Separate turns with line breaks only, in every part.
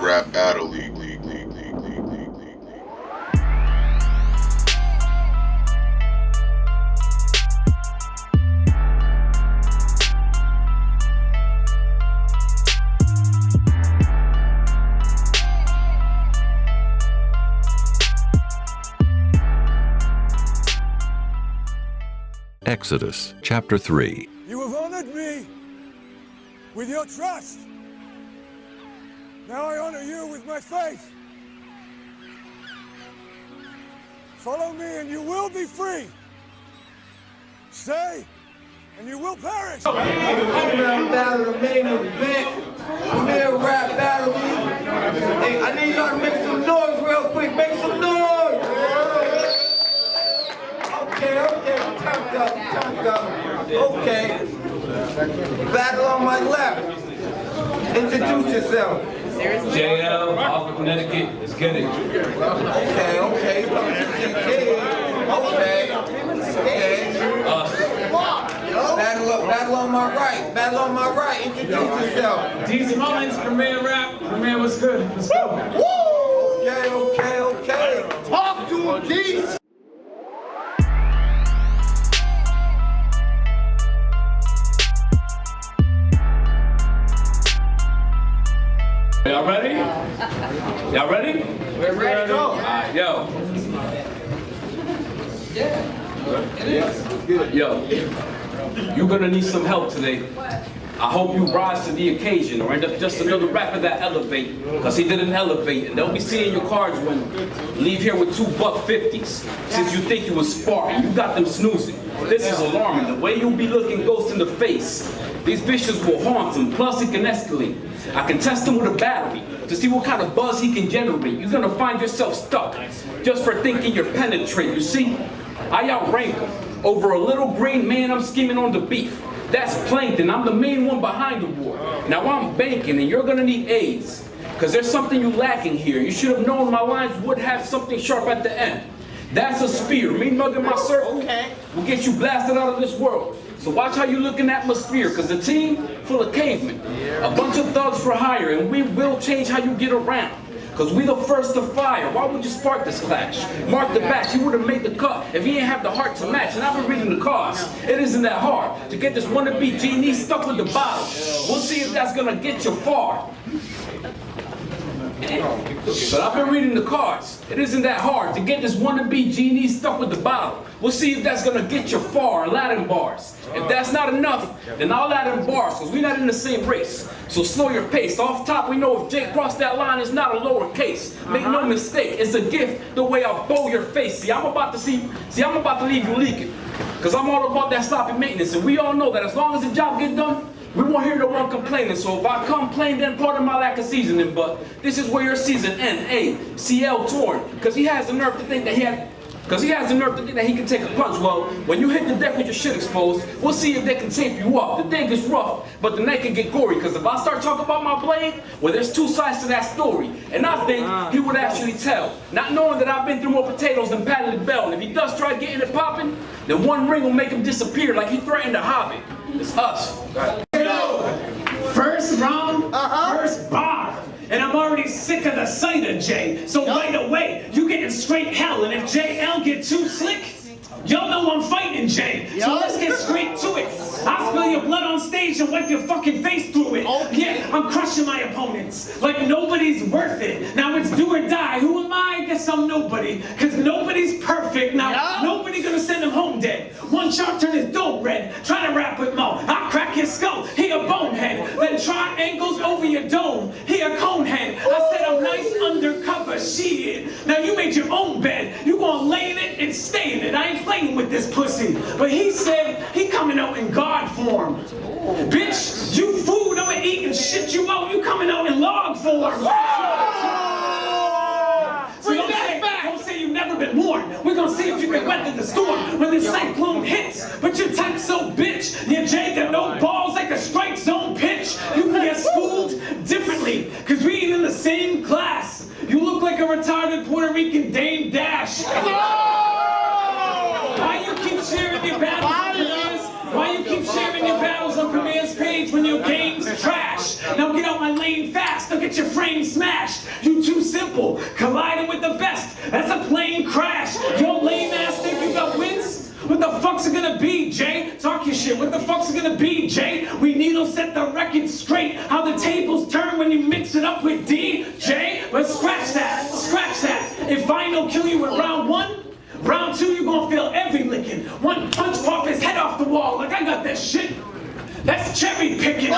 Rap Battle League.
Exodus, chapter 3.
You have honored me with your trust. Now I honor you with my faith. Follow me and you will be free. Stay and you will perish.
P.R.B.L battle, the main event. Premier rap battle. Hey, I need y'all to make some noise real quick. Make some noise. Okay, turned up. Okay. Battle on my left. Introduce yourself.
JL, off of Connecticut, let's get it.
Okay. Battle on my right. Introduce yourself.
Deast Mullins, Premier Rap. Premier, what's good? Let's go.
Okay. Talk to him, Deast.
Y'all ready? Y'all ready?
We're ready to go.
Alright, yo.
Yeah, it is.
Yo, you're gonna need some help today. I hope you rise to the occasion or end up just another rapper that elevate, because he didn't elevate, and they'll be seeing your cards when you leave here with $2 $50s. Since you think you was sparring, you got them snoozing. This is alarming. The way you'll be looking ghosts in the face. These bitches will haunt him, plus it can escalate. I can test him with a battery to see what kind of buzz he can generate. You're gonna find yourself stuck just for thinking you're penetrate. You see, I outrank him. Over a little green man, I'm scheming on the beef. That's plankton, I'm the main one behind the war. Now I'm banking and you're gonna need AIDS. Cause there's something you lacking here. You should have known my lines would have something sharp at the end. That's a spear. Me mugging my circle will get you blasted out of this world. So watch how you look in atmosphere, cause the team full of cavemen. A bunch of thugs for hire, and we will change how you get around. Cause we the first to fire. Why would you spark this clash? Mark the batch, he would have made the cut if he ain't have the heart to match. And I've been reading the cards. It isn't that hard to get this wannabe genie stuck with the bottle. We'll see if that's gonna get you far. But I've been reading the cards. It isn't that hard to get this wannabe genie stuck with the bottle. We'll see if that's gonna get you far, Latin bars. If that's not enough, then I'll add in bars, because we're not in the same race. So slow your pace. Off top, we know if Jake crossed that line, it's not a lowercase. Make no mistake, it's a gift the way I bow your face. See, I'm about to leave you leaking. Because I'm all about that sloppy maintenance, and we all know that as long as the job gets done, we won't hear no one complaining. So if I complain, then pardon my lack of seasoning. But this is where your season ends. CL torn, because he has the nerve to think that he can take a punch. Well, when you hit the deck with your shit exposed, we'll see if they can tape you up. The thing is rough, but the neck can get gory. Because if I start talking about my blade, well, there's two sides to that story. And I think he would actually tell. Not knowing that I've been through more potatoes than P.R.B.L. And if he does try getting it popping, then one ring will make him disappear like he threatened a hobbit. It's us.
First round, first bar. And I'm already sick of the sight of Jay. So right away, you getting straight hell. And if JL get too slick, y'all know I'm fighting Jay. So let's get straight to it. I'll spill your blood on stage and wipe your fucking face through it. Yeah, I'm crushing my opponents like nobody's worth it. Now it's do or die. Who am I? I guess I'm nobody. Cause nobody's perfect. Now nobody gonna send him home dead. One sharp turn his dope red. Try to rap with Mo. I'll crack his skull. He a bonehead. Then triangles over your dome. He a conehead. I said I'm nice undercover. Shit. Now you made your own bed. You gonna lay in it and stay in it. I ain't playing with this pussy. But he said he coming out in God form. Bitch, you food I'ma eat and shit you out. You coming out in log form. So don't say you've never been warned. We're gonna see if you can weather the storm when the cyclone hits. But your type's so bitch. Your Jay got no balls like a strike zone pitch. You can get schooled differently, cause we ain't in the same class. You look like a retarded Puerto Rican Dame Dash. Why you keep sharing your battles on Premier's? Why you keep sharing your battles on Premier's page when your game's trash? Now get out my lane fast. I'll get get your frame smashed. You too simple, colliding with the best. That's a plane crash. Yo, lame ass think you got wins? What the fuck's it gonna be, Jay? Talk your shit. What the fuck's it gonna be, Jay? We needle set the record straight. How the tables turn when you mix it up with D, Jay? But scratch that, scratch that. If I don't kill you in round 1, round 2 you gonna feel every licking. One punch pop his head off the wall. Like I got that shit. That's cherry picking.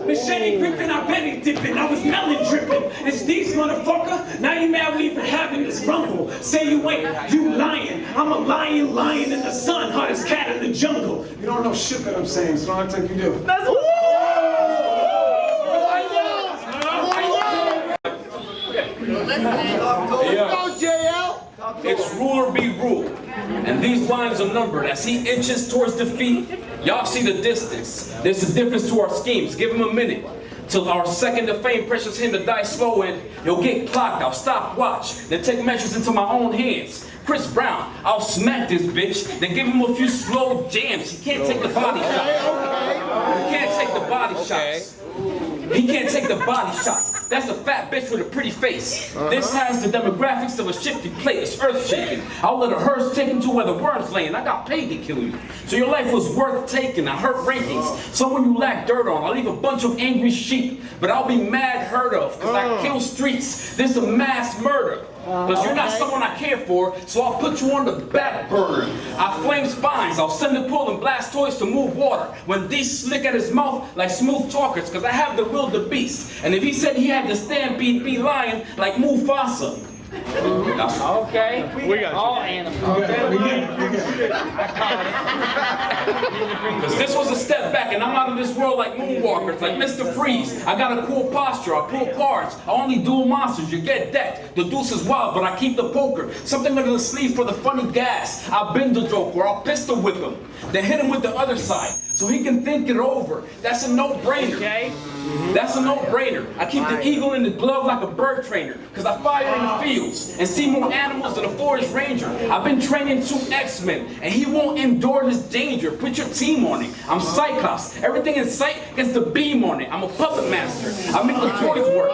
Machete gripping, I bet he dipping. I was melon dripping. It's Deast, motherfucker. Now you mad we even having this rumble. Say you ain't, you lying. I'm a lion, lying in the sun, hardest cat in the jungle.
You don't know shit that I'm saying, so I don't think you do.
That's
Go, JL!
It's rule or be ruled. And these lines are numbered. As he inches towards defeat, y'all see the distance. There's a difference to our schemes. Give him a minute. Till our second to fame pressures him to die slow and he'll get clocked. I'll stop, watch, then take measures into my own hands. Chris Brown, I'll smack this bitch, then give him a few slow jams. He can't take the body shots. He can't take the body shots. He can't take the body shots. That's a fat bitch with a pretty face. This has the demographics of a shifty plate. It's earth shaking. I'll let a hearse take him to where the worms laying. I got paid to kill you. So your life was worth taking. I hurt rankings. Someone you lack dirt on. I'll leave a bunch of angry sheep. But I'll be mad heard of. Cause I kill streets. This is a mass murder. Because you're not someone I care for, so I'll put you on the back burner. I flame spines, I'll send the pool and blast toys to move water. When these slick at his mouth like smooth talkers, because I have the will to beast. And if he said he had to stampede, be lying like Mufasa.
Okay, we got all animals.
Because this was a step back and I'm out of this world like moonwalkers, like Mr. Freeze. I got a cool posture, I pull cards, I only duel monsters, you get decked. The deuce is wild, but I keep the poker. Something under the sleeve for the funny gas. I'll bend the joker, I'll pistol whip him. Then hit him with the other side, so he can think it over. That's a no-brainer.
Okay.
That's a no-brainer. I keep the eagle in the glove like a bird trainer, because I fire in the fields and see more animals than a forest ranger. I've been training 2 X-Men, and he won't endure this danger. Put your team on it. I'm Cyclops. Everything in sight gets the beam on it. I'm a puppet master. I make the toys work.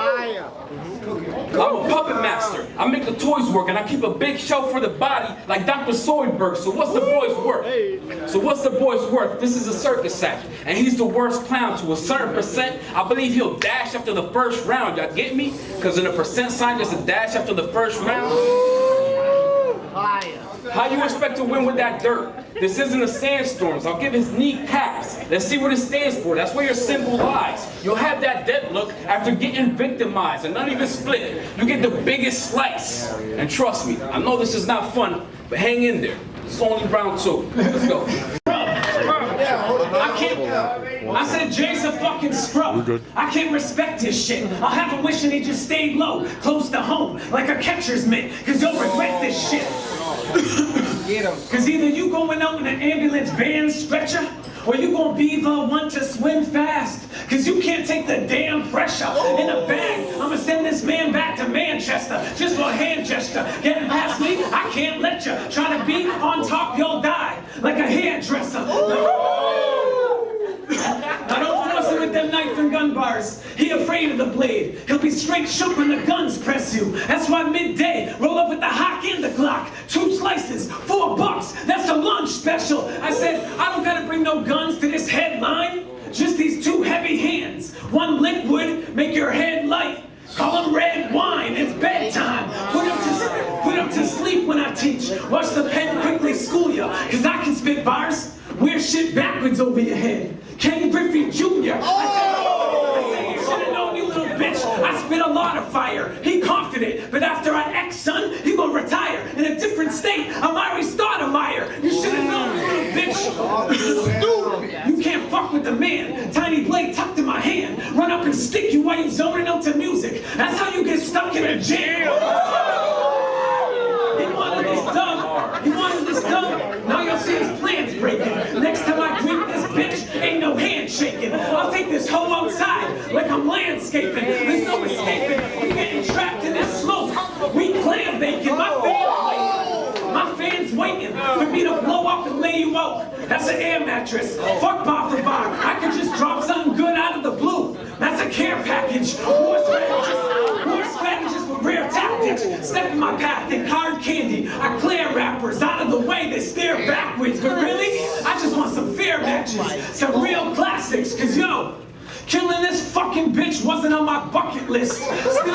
I'm a puppet master. I make the toys work, and I keep a big show for the body like Dr. Soyberg. So what's the boy's worth? So what's the boy's worth? This is a circus act, and he's the worst clown to a certain percent. I believe he'll dash after the first round. Y'all get me? Because in a percent sign, there's a dash after the first round. How you expect to win with that dirt? This isn't a sandstorm, so I'll give his knee caps. Let's see what it stands for. That's where your symbol lies. You'll have that dead look after getting victimized and not even split. You get the biggest slice. And trust me, I know this is not fun, but hang in there. It's only round 2. Let's go.
I can't. I said Jay's a fucking scrub. I can't respect his shit. I'll have him wishing he just stayed low, close to home, like a catcher's mitt, cause you'll regret this shit. Cause either you going out in an ambulance van stretcher, or you gonna be the one to swim fast. Cause you can't take the damn pressure in a bag. I'ma send this man back to Manchester, just for a hand gesture. Getting past me, I can't let you. Try to be on top, you'll die, like a hairdresser. Now don't force him with them knife and gun bars. He afraid of the blade. He'll be straight shook when the guns press you. That's why midday, roll up with the hock and the Glock. 2 slices, $4. That's the lunch special. I said, I don't gotta bring no guns to this headline. Just these 2 heavy hands. One liquid, make your head light. Call him red wine, it's bedtime. Put him to sleep when I teach. Watch the pen quickly school ya, cause I can spit bars. Wear shit backwards over your head. Ken Griffey Jr. I said, you should have known, you little bitch. I spit a lot of fire. He confident, but after I son, he gonna retire. In a different state, I'm Irie Stoudemire. You should have known, you little bitch. You can't fuck with the man. Tiny blade tucked in my hand. Run up and stick you while you zoning out to music. That's how you get stuck in a jail. He wanted this dumb. He wanted this dumb. Now you'll see his plans breaking. Next time I greet this bitch, ain't no handshaking. I'll take this hoe outside like I'm landscaping. There's no escaping. We're getting trapped in this smoke. We clam bacon. My fans waiting for me to blow up and lay you out. That's an air mattress. Fuck bar for bar. I could just drop something good out of the blue. package. War strategists with rare tactics. Step in my path, think hard candy. I clear rappers out of the way, they stare backwards. But really, I just want some fair matches, some real classics. Cause yo, killing this fucking bitch wasn't on my bucket list. Still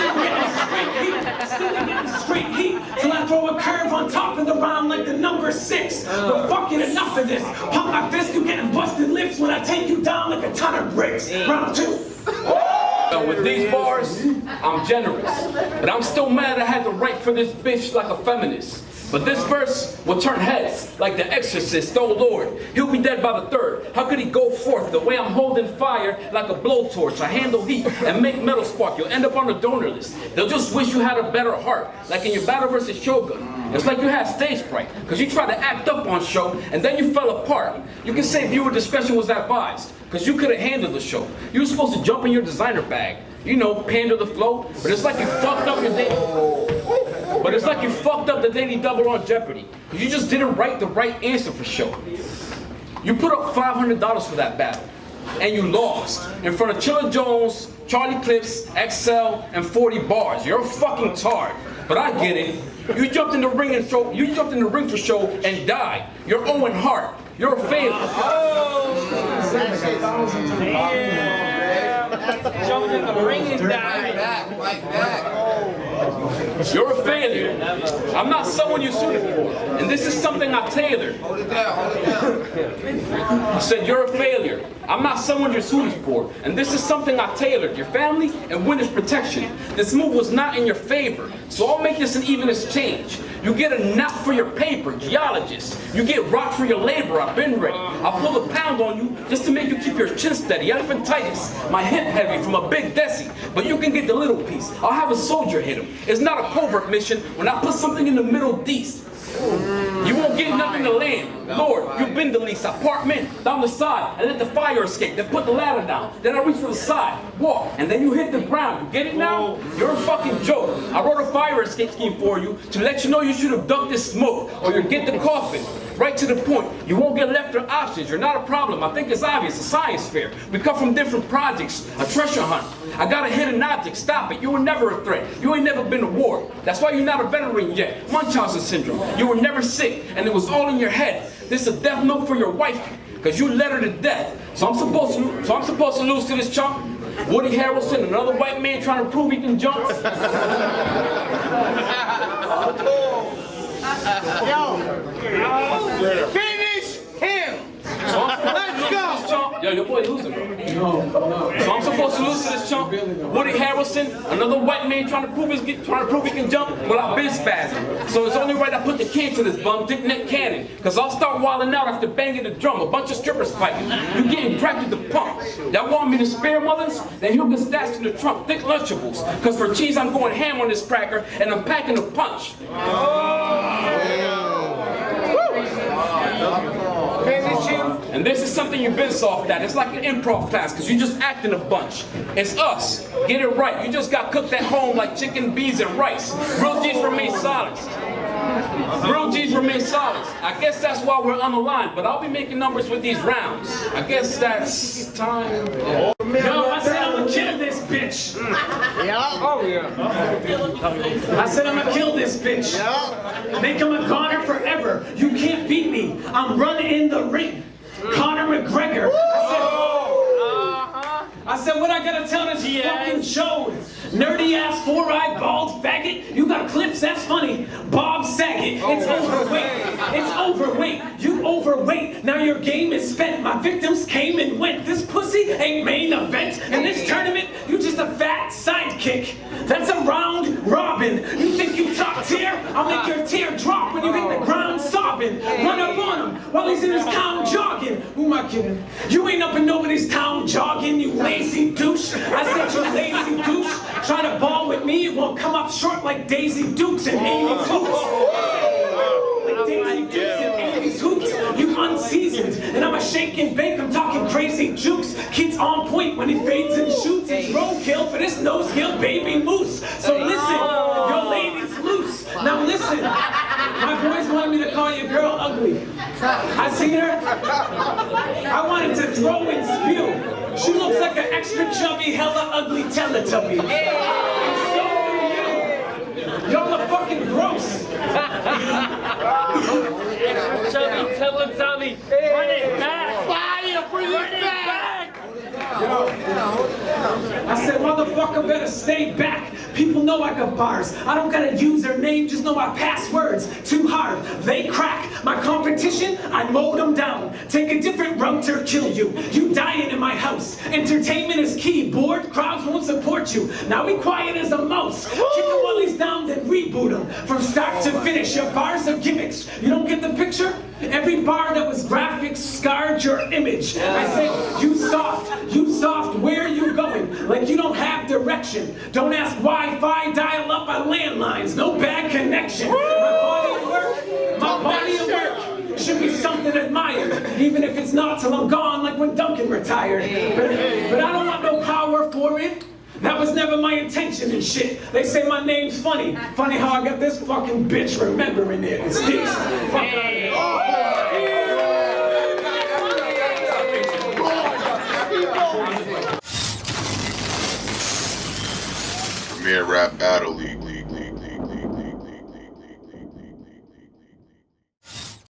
getting straight heat, till I throw a curve on top of the round like the number 6. But fucking enough of this. Pump my fist, you getting busted lips when I take you down like a ton of bricks. Round 2.
With these bars, I'm generous, but I'm still mad I had to write for this bitch like a feminist. But this verse will turn heads like the exorcist, oh Lord. He'll be dead by the 3rd. How could he go forth the way I'm holding fire like a blowtorch? I handle heat and make metal spark. You'll end up on the donor list. They'll just wish you had a better heart. Like in your battle versus Shogun. It's like you had stage fright, because you tried to act up on show and then you fell apart. You can say viewer discretion was advised, because you could have handled the show. You were supposed to jump in your designer bag. You know, pander the flow, but it's like you fucked up your day. But it's like you fucked up the daily double on Jeopardy, because you just didn't write the right answer for show. You put up $500 for that battle, and you lost in front of Chilla Jones, Charlie Clips, XL, and 40 bars. You're a fucking tard, but I get it. You jumped in the ring and show. You jumped in the ring for show and died. You're Owen Hart. You're a failure.
Jumped in the ring and died.
Fight back.
You're a failure. I'm not someone you suited for, and this is something I tailored.
Hold it down, hold it down.
I said, you're a failure. I'm not someone you're suited for, and this is something I tailored. Your family and witness protection. This move was not in your favor, so I'll make this an even exchange. You get a knot for your paper, geologist. You get rock for your labor, I've been ready. I'll pull a pound on you just to make you keep your chin steady. Elephantitis, my hip heavy from a big desi, but you can get the little piece. I'll have a soldier hit him. It's not a covert mission when I put something in the middle Deast. You won't get nothing to land. Lord, you've been the least. I park men down the side and let the fire escape. Then put the ladder down. Then I reach for the side, walk, and then you hit the ground. You get it now? You're a fucking joke. I wrote a fire escape scheme for you to let you know you should have ducked this smoke, or you'll get the coffin. Right to the point. You won't get left with options. You're not a problem. I think it's obvious. A science fair. We come from different projects. A treasure hunt. I got a hidden object. Stop it. You were never a threat. You ain't never been to war. That's why you're not a veteran yet. Munchausen syndrome. You were never sick, and it was all in your head. This is a death note for your wife, because you led her to death. So I'm supposed to lose to this chump? Woody Harrelson, another white man trying to prove he can jump?
Finish him! Let's go!
Yo, your boy losing, bro. So I'm supposed to lose to this chump? Woody Harrelson, another white man trying to prove he can jump? Well, I've been spazzing. So it's only right I put the can to this bum, Dick Neck Cannon. Because I'll start wilding out after banging the drum. A bunch of strippers fighting. You getting cracked with the pump. Y'all want me to spare mothers? Then he'll get stashed in the trunk. Thick Lunchables. Because for cheese, I'm going ham on this cracker, and I'm packing a punch. And this is something you've been soft at. It's like an improv class, because you just acting a bunch. It's us. Get it right. You just got cooked at home like chicken, beans, and rice. Real G's remain silent. Real G's remain silent. I guess that's why we're unaligned, but I'll be making numbers with these rounds. I guess that's time.
Yo, I said I'm gonna kill this bitch. I said I'm gonna kill this bitch. Make him a goner forever. You can't beat me. I'm running in the ring. Conor McGregor. I said, what I gotta tell this fucking chode? Nerdy ass, 4-eyed, bald faggot. You got clips, that's funny. Bob Saget. It's overweight. It's overweight. You overweight. Now your game is spent. My victims came and went. This pussy ain't main event. In this tournament, you just a fat sidekick. That's a round robin. You think you top tier? I'll make your tear drop when you hit the ground sobbing. Run up on him while he's in his town jogging. Who am I kidding? You ain't up in nobody's town jogging, you lazy douche. I said you lazy douche. Try to ball with me, you won't come up short like Daisy Dukes and Amy Hoops. Like Daisy Dukes and Amy's Hoops. You unseasoned, and I'm a shake and bake. I'm talking crazy jukes. Kid's on point when he fades and shoots. It's roadkill for this no-skill baby moose. So listen, your lady's loose. Now listen, my boys wanted me to call your girl ugly. I seen her. I wanted to throw and spew. She looks like an extra chubby, hella ugly Teletubby. And so do you. Y'all are fucking gross.
Chubby, Teletubby, run it back!
Fire, bring it back!
I said, motherfucker better stay back. People know I got bars. I don't gotta use their name, just know my passwords. Too hard, they crack. My competition, I mowed them down. Take a different route or kill you. You dying in my house. Entertainment is key. Bored crowds won't support you. Now be quiet as a mouse. Kick the wellies down, then reboot them. From start to finish, your bars are gimmicks. You don't get the picture? Every bar that was graphics scarred your image. I said, you soft, where are you going? Like you don't have direction. Don't ask Wi-Fi, dial up on landlines. No bad connection. My body of work should be something admired. Even if it's not till I'm gone, like when Duncan retired. But I don't want no power for it. That was never my intention and shit. They say my name's funny. Funny how I got this fucking bitch remembering it. It's Deast. Fuck out of here.
Premier Rap Battle League.